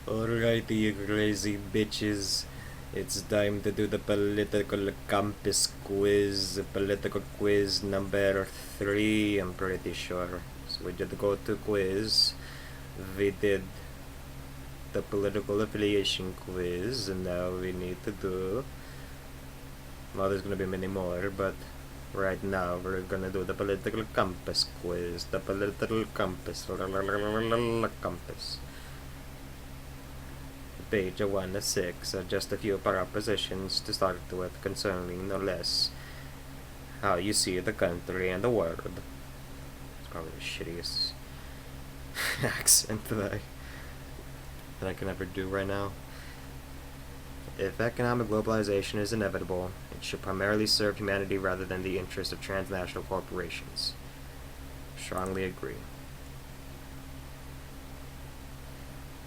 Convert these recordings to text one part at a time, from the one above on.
Alrighty, you crazy bitches. It's time to do the political compass quiz. Political quiz number 3, I'm pretty sure. So we did the go-to quiz. We did the political affiliation quiz, and now we need to do... Well, there's gonna be many more, but right now we're gonna do the political compass quiz. The political compass. Compass. Page 1 to 6 are just a few propositions to start with concerning no less how you see the country and the world. It's probably the shittiest accent that I can ever do right now. If economic globalization is inevitable, it should primarily serve humanity rather than the interests of transnational corporations. Strongly agree.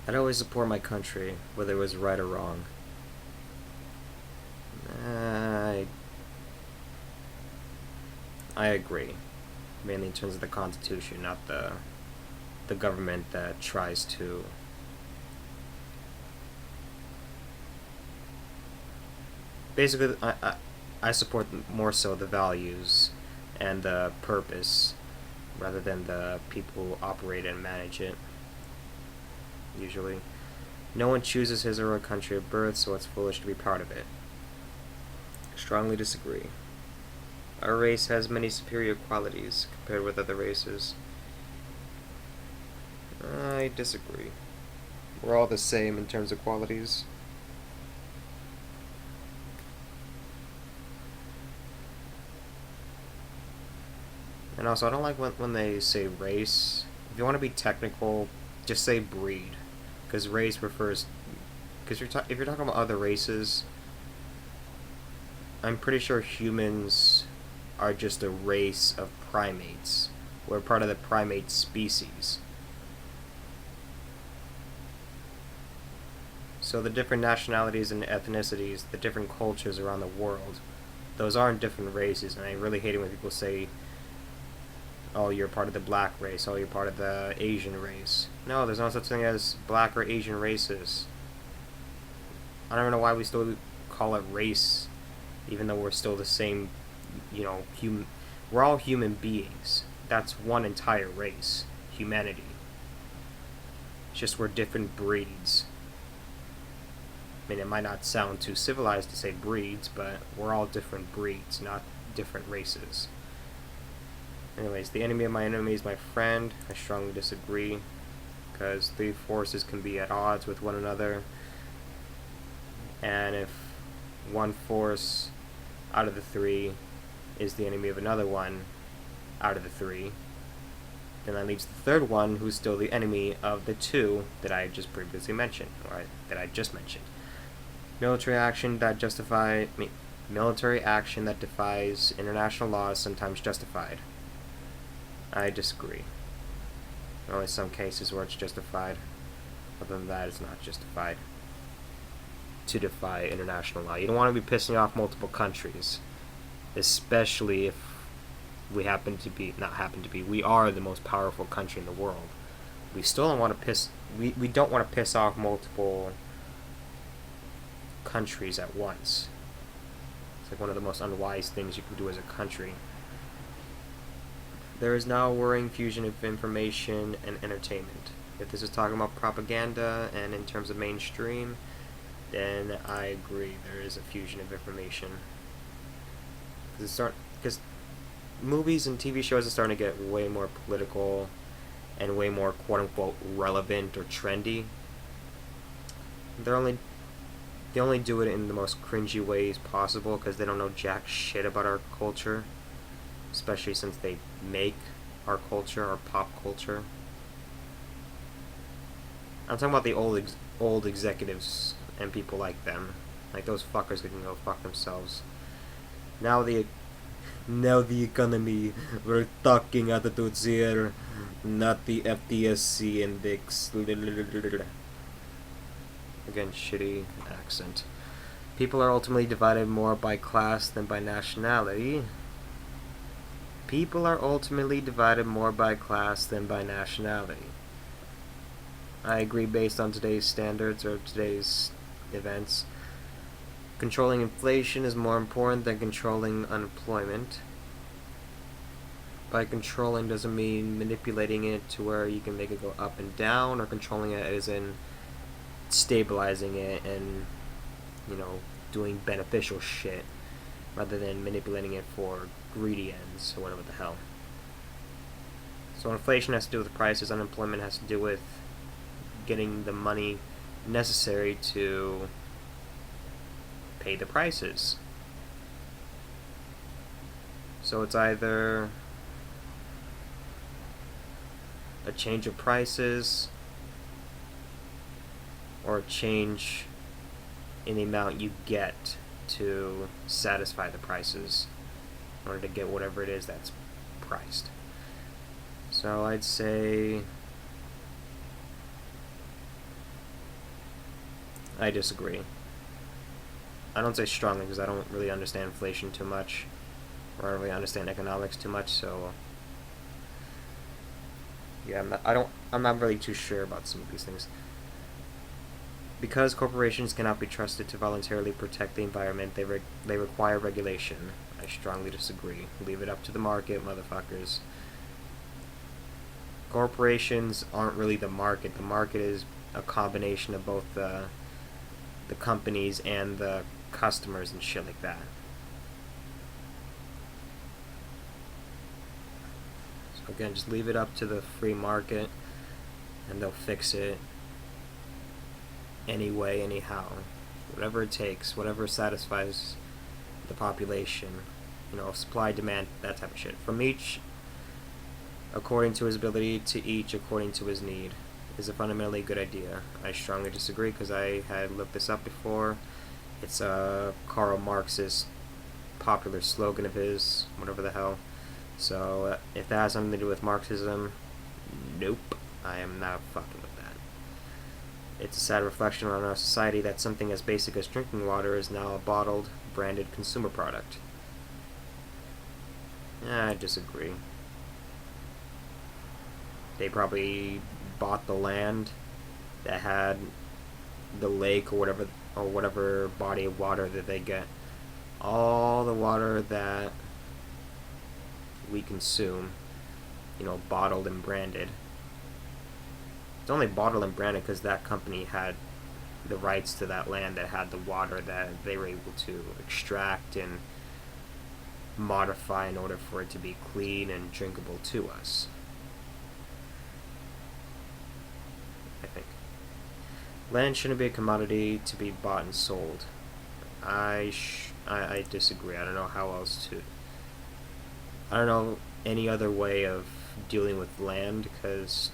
I'd always support my country, whether it was right or wrong. I agree. Mainly in terms of the Constitution, not the government that tries to basically I support more so the values and the purpose rather than the people who operate and manage it. Usually. No one chooses his or her country of birth, so it's foolish to be part of it. Strongly disagree. Our race has many superior qualities compared with other races. I disagree. We're all the same in terms of qualities. And also, I don't like when they say race. If you want to be technical, just say breed. Because race refers... Because if you're talking about other races, I'm pretty sure humans are just a race of primates. We're part of the primate species. So the different nationalities and ethnicities, the different cultures around the world, those aren't different races, and I really hate it when people say, oh, you're part of the black race, oh, you're part of the Asian race. No, there's no such thing as black or Asian races. I don't know why we still call it race, even though we're still the same, we're all human beings. That's one entire race, humanity. It's just we're different breeds. I mean, it might not sound too civilized to say breeds, but we're all different breeds, not different races. Anyways, the enemy of my enemy is my friend. I strongly disagree, because three forces can be at odds with one another, and if one force out of the three is the enemy of another one out of the three, then that leaves the third one who's still the enemy of the two that I just previously mentioned, or that I just mentioned. Military action that defies international law is sometimes justified. I disagree. There are only some cases where it's justified. Other than that, it's not justified to defy international law. You don't want to be pissing off multiple countries, especially if we we are the most powerful country in the world. We still don't want to we don't want to piss off multiple countries at once. It's like one of the most unwise things you can do as a country. There is now a worrying fusion of information and entertainment. If this is talking about propaganda and in terms of mainstream, then I agree there is a fusion of information. Because movies and TV shows are starting to get way more political and way more quote-unquote relevant or trendy. They only do it in the most cringy ways possible because they don't know jack shit about our culture, especially since they make our culture, our pop culture. I'm talking about the old executives and people like them. Like those fuckers that can go fuck themselves. Now the economy, we're talking attitudes here, not the FTSE index. Again, shitty accent. People are ultimately divided more by class than by nationality. People are ultimately divided more by class than by nationality. I agree based on today's standards or today's events. Controlling inflation is more important than controlling unemployment. By controlling doesn't mean manipulating it to where you can make it go up and down, or controlling it as in stabilizing it and, you know, doing beneficial shit rather than manipulating it for greedy ends or whatever the hell. So inflation has to do with prices, unemployment has to do with getting the money necessary to pay the prices. So it's either a change of prices or a change in the amount you get to satisfy the prices in order to get whatever it is that's priced. So I'd say I disagree. I don't say strongly because I don't really understand inflation too much, or I don't really understand economics too much, so yeah, I'm not really too sure about some of these things. Because corporations cannot be trusted to voluntarily protect the environment, they require regulation. I strongly disagree. Leave it up to the market, motherfuckers. Corporations aren't really the market. The market is a combination of both the companies and the customers and shit like that. So again, just leave it up to the free market and they'll fix it anyway, anyhow. Whatever it takes, whatever satisfies the population. You know, supply, demand, that type of shit. From each according to his ability, to each according to his need, is a fundamentally good idea. I strongly disagree because I had looked this up before. It's a Karl Marx's popular slogan of his, whatever the hell. So if that has something to do with Marxism, nope, I am not fucking with that. It's a sad reflection on our society that something as basic as drinking water is now a bottled, branded consumer product. I disagree. They probably bought the land that had the lake or whatever body of water that they get. All the water that we consume, you know, bottled and branded. It's only bottled and branded because that company had the rights to that land that had the water that they were able to extract and modify in order for it to be clean and drinkable to us. I think. Land shouldn't be a commodity to be bought and sold. I disagree. I don't know how else to. I don't know any other way of dealing with land because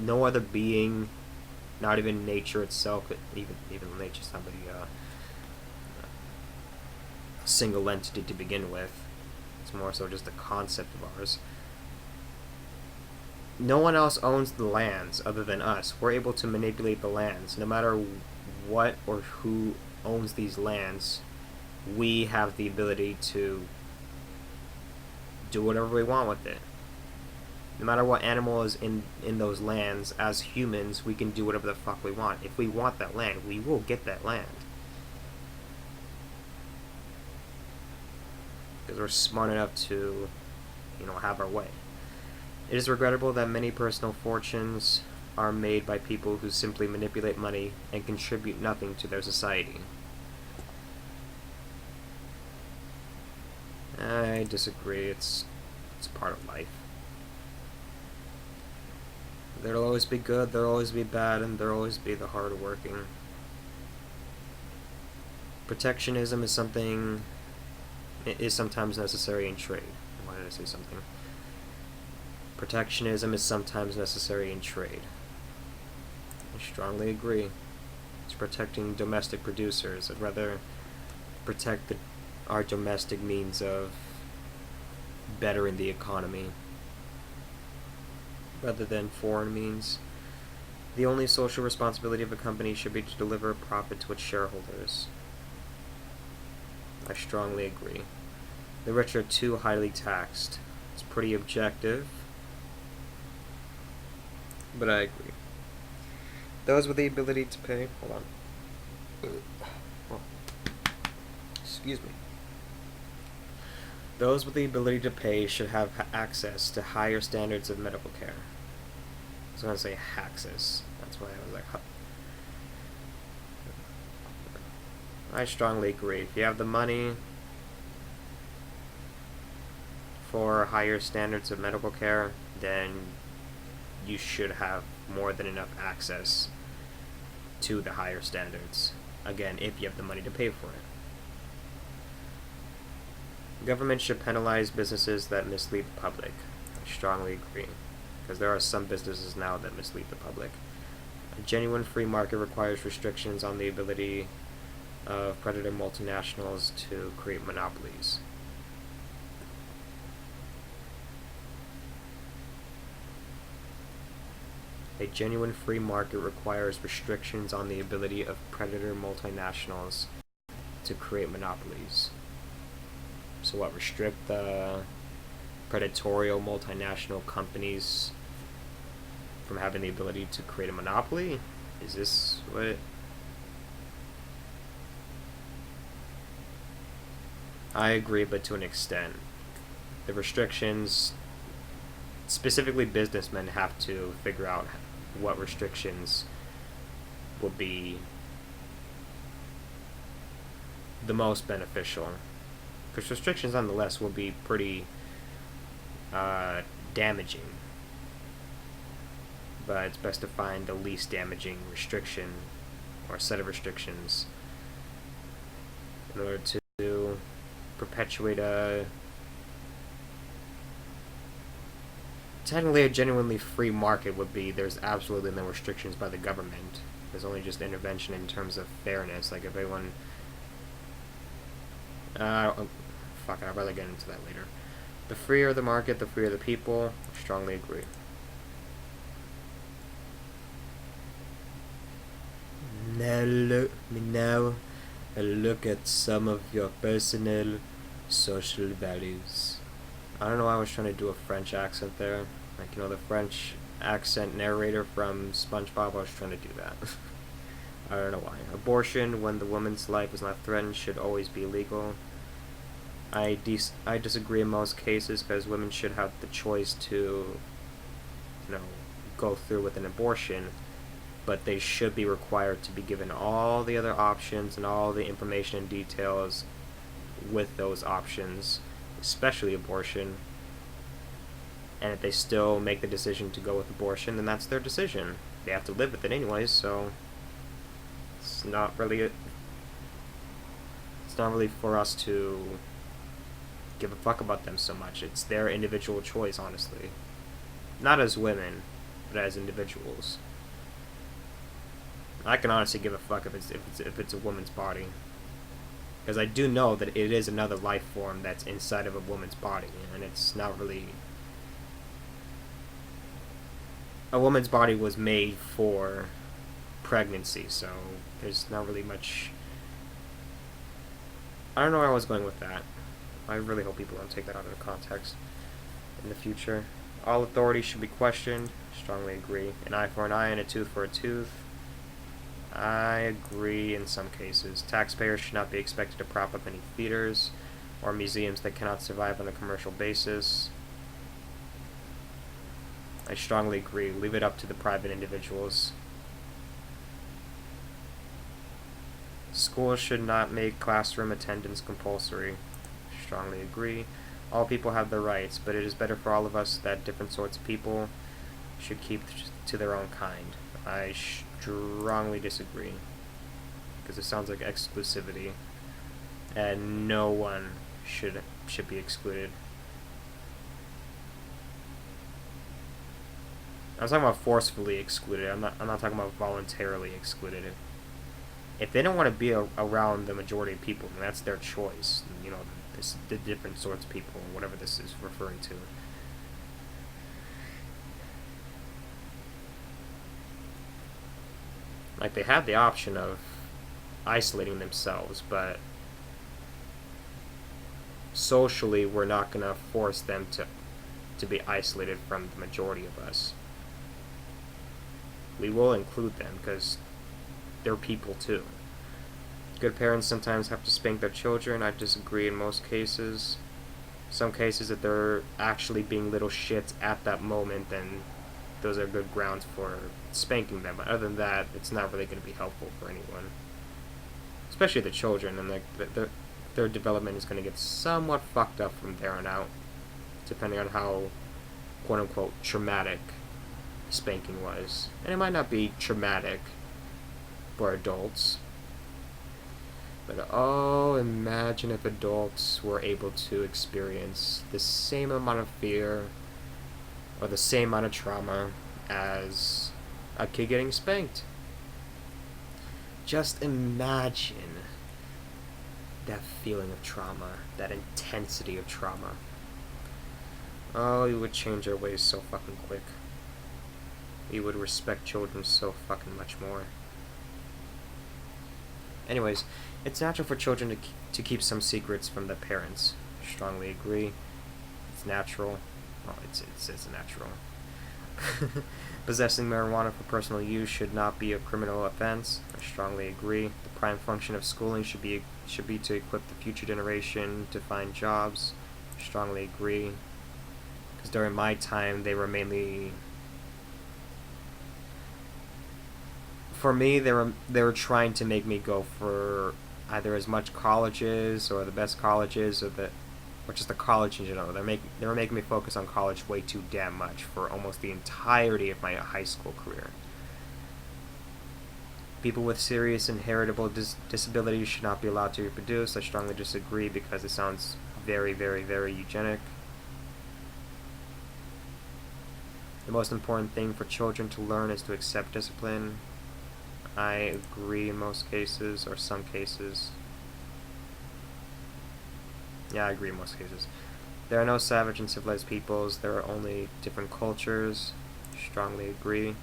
no other being, not even nature itself, even nature's not really a single entity to begin with. It's more so just a concept of ours. No one else owns the lands other than us. We're able to manipulate the lands. No matter what or who owns these lands, we have the ability to do whatever we want with it. No matter what animal is in those lands, as humans, we can do whatever the fuck we want. If we want that land, we will get that land. Because we're smart enough to, you know, have our way. It is regrettable that many personal fortunes are made by people who simply manipulate money and contribute nothing to their society. I disagree. It's part of life. There'll always be good, there'll always be bad, and there'll always be the hard-working. Protectionism is sometimes necessary in trade. Why did I say something? Protectionism is sometimes necessary in trade. I strongly agree. It's protecting domestic producers. I'd rather protect our domestic means of bettering the economy rather than foreign means. The only social responsibility of a company should be to deliver a profit to its shareholders. I strongly agree. The rich are too highly taxed. It's pretty objective, but I agree. Those with the ability to pay. Hold on. Oh, excuse me. Those with the ability to pay should have access to higher standards of medical care. I was going to say access. That's why I was like, huh. I strongly agree. If you have the money for higher standards of medical care, then you should have more than enough access to the higher standards. Again, if you have the money to pay for it. Government should penalize businesses that mislead the public. I strongly agree. Because there are some businesses now that mislead the public. A genuine free market requires restrictions on the ability of predator multinationals to create monopolies. A genuine free market requires restrictions on the ability of predator multinationals to create monopolies. So what, restrict the predatorial multinational companies from having the ability to create a monopoly? Is this what... I agree, but to an extent. The restrictions, specifically businessmen have to figure out what restrictions would be the most beneficial. Because restrictions nonetheless will be pretty damaging. But it's best to find the least damaging restriction or set of restrictions in order to perpetuate technically a genuinely free market would be there's absolutely no restrictions by the government. There's only just intervention in terms of fairness. Like if anyone fuck it, I'd rather get into that later. The freer the market, the freer the people. I strongly agree. Now look at some of your personal social values. I don't know why I was trying to do a French accent there. Like, you know, the French accent narrator from SpongeBob, I was trying to do that. I don't know why. Abortion, when the woman's life is not threatened, should always be legal. I disagree in most cases because women should have the choice to, you know, go through with an abortion, but they should be required to be given all the other options and all the information and details with those options, especially abortion. And if they still make the decision to go with abortion, then that's their decision. They have to live with it anyways, so it's not really for us to give a fuck about them so much. It's their individual choice, honestly. Not as women, but as individuals. I can honestly give a fuck if it's a woman's body, because I do know that it is another life form that's inside of a woman's body, and it's not really... A woman's body was made for pregnancy, so there's not really much... I don't know where I was going with that. I really hope people don't take that out of context in the future. All authority should be questioned. Strongly agree. An eye for an eye and a tooth for a tooth. I agree in some cases. Taxpayers should not be expected to prop up any theaters or museums that cannot survive on a commercial basis. I strongly agree. Leave it up to the private individuals. Schools should not make classroom attendance compulsory. Strongly agree. All people have their rights, but it is better for all of us that different sorts of people should keep to their own kind. I strongly disagree, because it sounds like exclusivity, and no one should be excluded. I'm talking about forcefully excluded. I'm not talking about voluntarily excluded. If they don't want to be around the majority of people, then that's their choice. You know, the different sorts of people, whatever this is referring to. Like, they have the option of isolating themselves, but socially we're not going to force them to be isolated from the majority of us. We will include them because they're people too. Good parents sometimes have to spank their children. I disagree in most cases. Some cases that they're actually being little shits at that moment, then those are good grounds for spanking them. But other than that, it's not really going to be helpful for anyone, especially the children, and their development is going to get somewhat fucked up from there on out, depending on how quote-unquote traumatic spanking was. And it might not be traumatic for adults, but oh, imagine if adults were able to experience the same amount of fear or the same amount of trauma as a kid getting spanked. Just imagine that feeling of trauma, that intensity of trauma. Oh, we would change our ways so fucking quick. We would respect children so fucking much more. Anyways, it's natural for children to keep some secrets from their parents. Strongly agree. It's natural. Well, it's natural. Possessing marijuana for personal use should not be a criminal offense. I strongly agree. The prime function of schooling should be to equip the future generation to find jobs. I strongly agree. Because during my time, they were mainly... For me, they were trying to make me go for either as much colleges or the best colleges or just the college in general. They were making me focus on college way too damn much for almost the entirety of my high school career. People with serious inheritable disabilities should not be allowed to reproduce. I strongly disagree because it sounds very, very, very eugenic. The most important thing for children to learn is to accept discipline. I agree in most cases, or some cases. Yeah, I agree in most cases. There are no savage and civilized peoples, there are only different cultures. Strongly agree.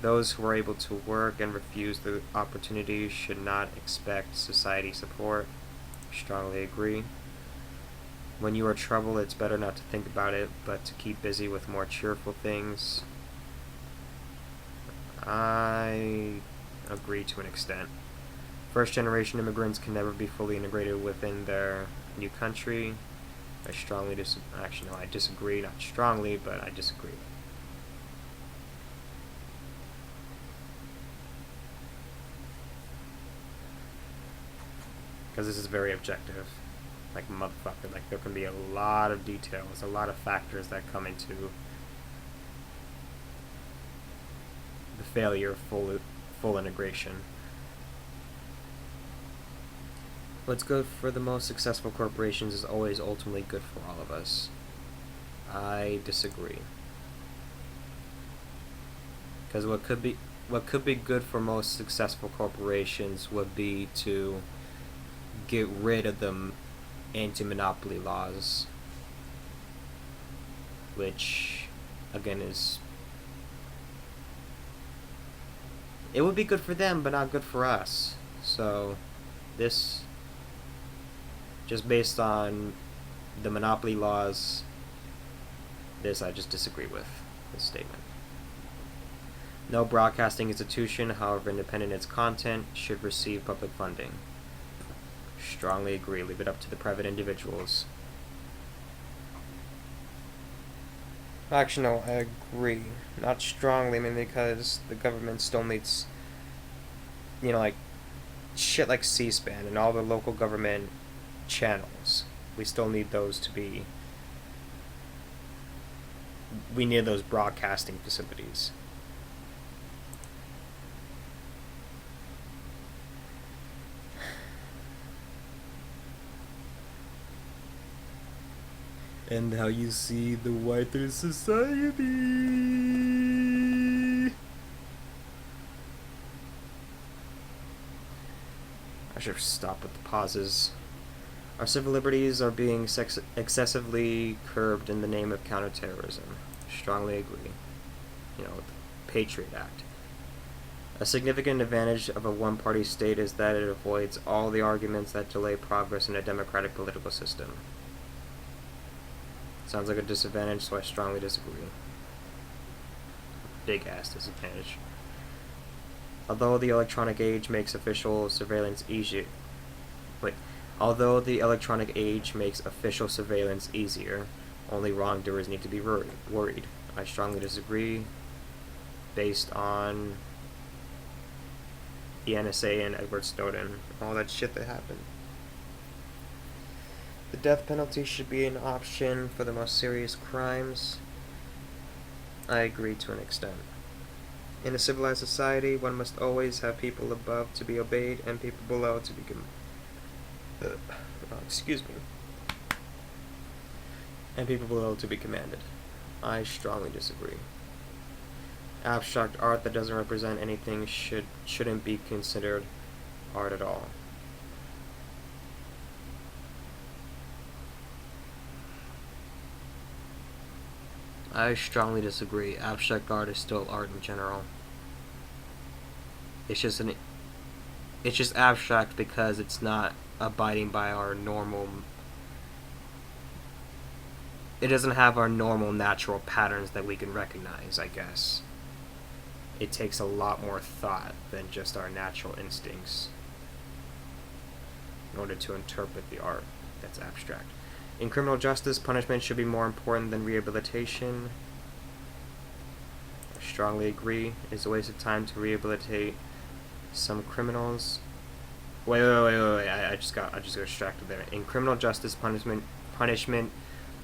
Those who are able to work and refuse the opportunity should not expect society support. Strongly agree. When you are troubled, it's better not to think about it, but to keep busy with more cheerful things. I agree to an extent. First-generation immigrants can never be fully integrated within their new country. I strongly actually, no, I disagree. Not strongly, but I disagree. Because this is very objective. Like, motherfucker, like, there can be a lot of details, a lot of factors that come into the failure of full integration. What's good for the most successful corporations is always ultimately good for all of us. I disagree. Because what could be good for most successful corporations would be to get rid of the anti-monopoly laws, which again it would be good for them but not good for us. So this, just based on the monopoly laws, this I just disagree with this statement. No broadcasting institution, however independent its content, should receive public funding. Strongly agree. Leave it up to the private individuals. Actually, no, I agree. Not strongly, I mean, because the government still needs, like, shit like C-SPAN and all the local government channels. We still need those to be... We need those broadcasting facilities. And how you see the whiter society. I should stop with the pauses. Our civil liberties are being excessively curbed in the name of counterterrorism. Strongly agree. With the Patriot Act. A significant advantage of a one-party state is that it avoids all the arguments that delay progress in a democratic political system. Sounds like a disadvantage, so I strongly disagree. big ass disadvantage. Although the electronic age makes official surveillance easier, only wrongdoers need to be worried. I strongly disagree, based on the NSA and Edward Snowden, all that shit that happened. The death penalty should be an option for the most serious crimes. I agree to an extent. In a civilized society, one must always have people above to be obeyed and people below to be commanded. I strongly disagree. Abstract art that doesn't represent anything shouldn't be considered art at all. I strongly disagree. Abstract art is still art in general. It's just abstract because it's not abiding by our normal. It doesn't have our normal natural patterns that we can recognize, I guess. It takes a lot more thought than just our natural instincts in order to interpret the art that's abstract. In criminal justice, punishment should be more important than rehabilitation. I strongly agree. It's a waste of time to rehabilitate some criminals. Wait. I just got distracted there. In criminal justice, punishment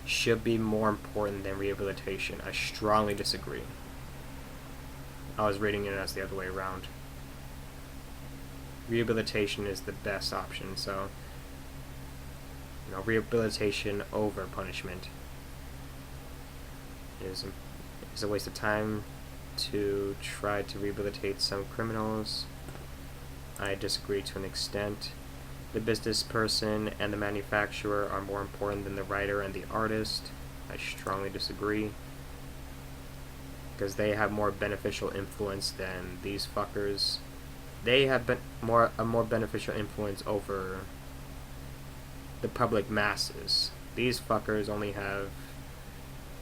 should be more important than rehabilitation. I strongly disagree. I was reading it as the other way around. Rehabilitation is the best option, so rehabilitation over punishment is a waste of time to try to rehabilitate some criminals. I disagree to an extent. The business person and the manufacturer are more important than the writer and the artist. I strongly disagree, because they have more beneficial influence than these fuckers. They have a more beneficial influence over the public masses. These fuckers only have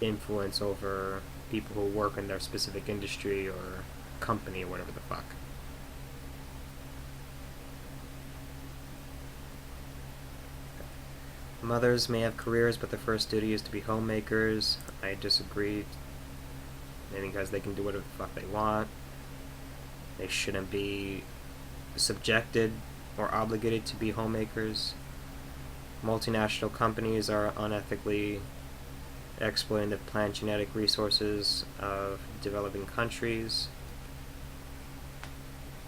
influence over people who work in their specific industry or company or whatever the fuck. Mothers may have careers, but the first duty is to be homemakers. I disagree. Because they can do whatever the fuck they want. They shouldn't be subjected or obligated to be homemakers. Multinational companies are unethically exploiting the plant genetic resources of developing countries.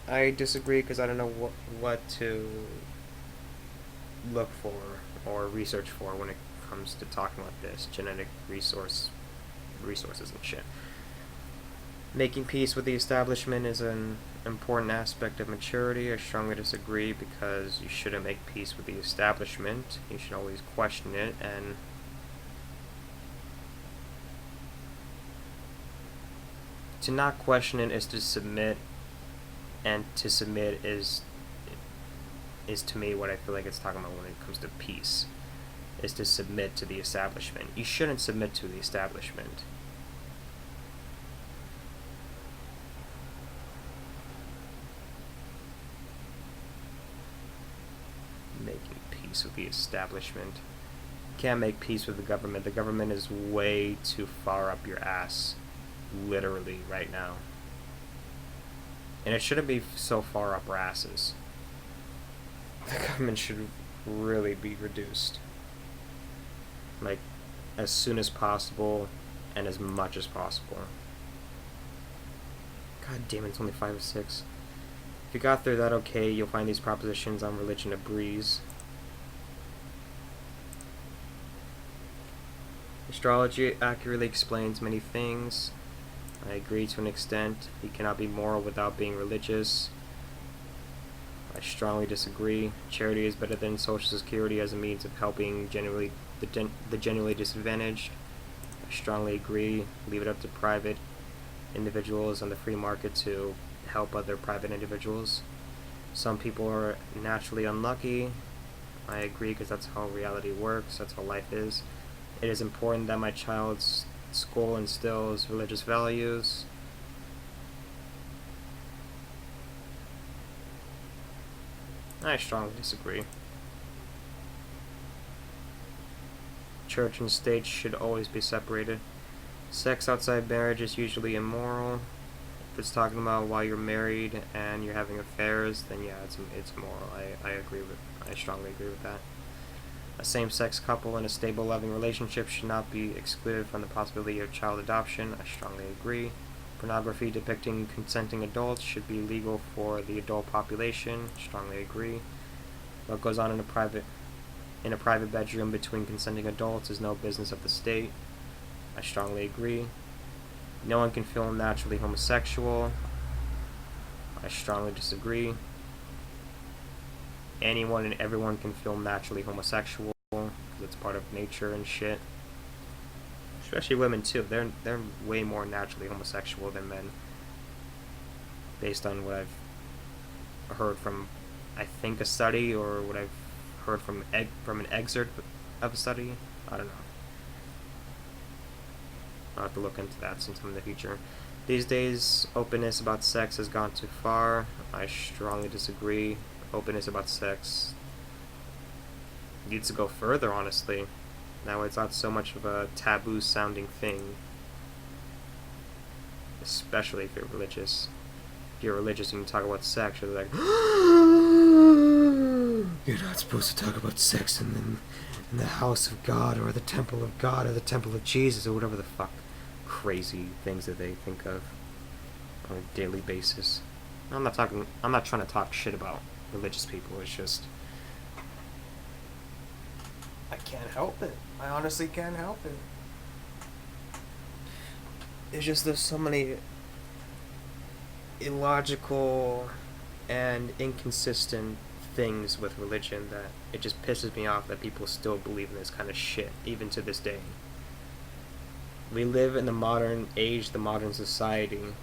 I disagree because I don't know what to look for or research for when it comes to talking about this genetic resources and shit. Making peace with the establishment is an important aspect of maturity. I strongly disagree, because you shouldn't make peace with the establishment. You should always question it, and to not question it is to submit, and to submit is to me what I feel like it's talking about when it comes to peace, is to submit to the establishment. You shouldn't submit to the establishment. Making peace with the establishment. You can't make peace with the government. The government is way too far up your ass, literally, right now. And it shouldn't be so far up our asses. The government should really be reduced. Like, as soon as possible, and as much as possible. God damn it, it's only 5 or 6. If you got through that okay, you'll find these propositions on religion a breeze. Astrology accurately explains many things. I agree to an extent. You cannot be moral without being religious. I strongly disagree. Charity is better than Social Security as a means of helping the genuinely disadvantaged. I strongly agree. Leave it up to private individuals on the free market to help other private individuals. Some people are naturally unlucky. I agree, because that's how reality works. That's how life is. It is important that my child's school instills religious values. I strongly disagree. Church and state should always be separated. Sex outside marriage is usually immoral. If it's talking about while you're married and you're having affairs, then yeah, it's immoral. I strongly agree with that. A same-sex couple in a stable, loving relationship should not be excluded from the possibility of child adoption. I strongly agree. Pornography depicting consenting adults should be legal for the adult population. Strongly agree. What goes on in a private bedroom between consenting adults is no business of the state. I strongly agree. No one can feel naturally homosexual. I strongly disagree. Anyone and everyone can feel naturally homosexual because it's part of nature and shit. Especially women too. They're way more naturally homosexual than men, based on what I've heard from, I think, a study, or what I've heard from an excerpt of a study. I don't know. I'll have to look into that sometime in the future. These days, openness about sex has gone too far. I strongly disagree. Openness about sex needs to go further, honestly. That way it's not so much of a taboo sounding thing. Especially if you're religious. If you're religious and you talk about sex, you're like, you're not supposed to talk about sex in the house of God, or the temple of God, or the temple of Jesus, or whatever the fuck crazy things that they think of on a daily basis. I'm not trying to talk shit about religious people. It's just, I can't help it. I honestly can't help it. It's just there's so many illogical and inconsistent things with religion that it just pisses me off that people still believe in this kind of shit, even to this day. We live in the modern age, the modern society.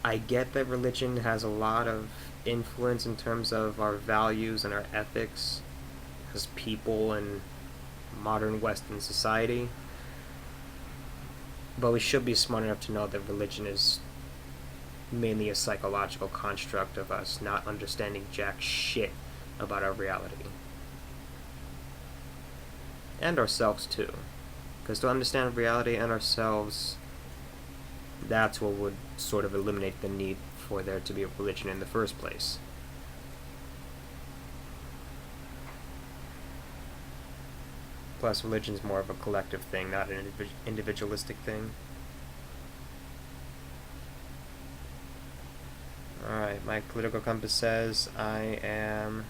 I get that religion has a lot of influence in terms of our values and our ethics as people in modern Western society, but we should be smart enough to know that religion is mainly a psychological construct of us not understanding jack shit about our reality. And ourselves too. Because to understand reality and ourselves, that's what would sort of eliminate the need for there to be a religion in the first place. Plus, religion is more of a collective thing, not an individualistic thing. Alright, my political compass says I'm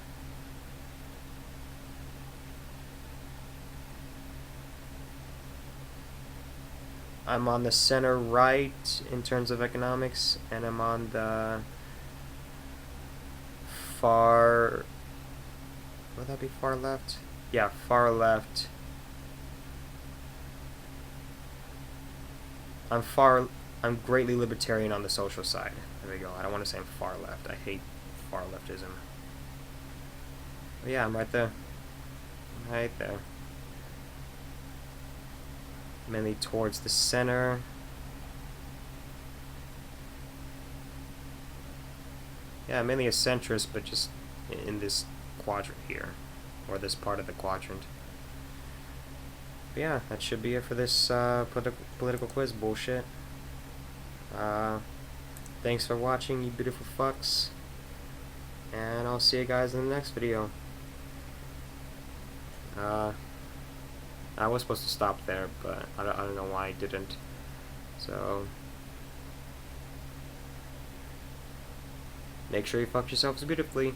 on the center right in terms of economics, and I'm on the far, would that be far left? Yeah, far left. I'm greatly libertarian on the social side. There we go. I don't want to say I'm far left. I hate far leftism. But yeah, I'm right there. Right there. Mainly towards the center. Yeah, mainly a centrist, but just in this quadrant here, or this part of the quadrant. But yeah, that should be it for this political quiz bullshit. Thanks for watching, you beautiful fucks, and I'll see you guys in the next video. I was supposed to stop there, but I don't know why I didn't. So, make sure you fuck yourselves beautifully.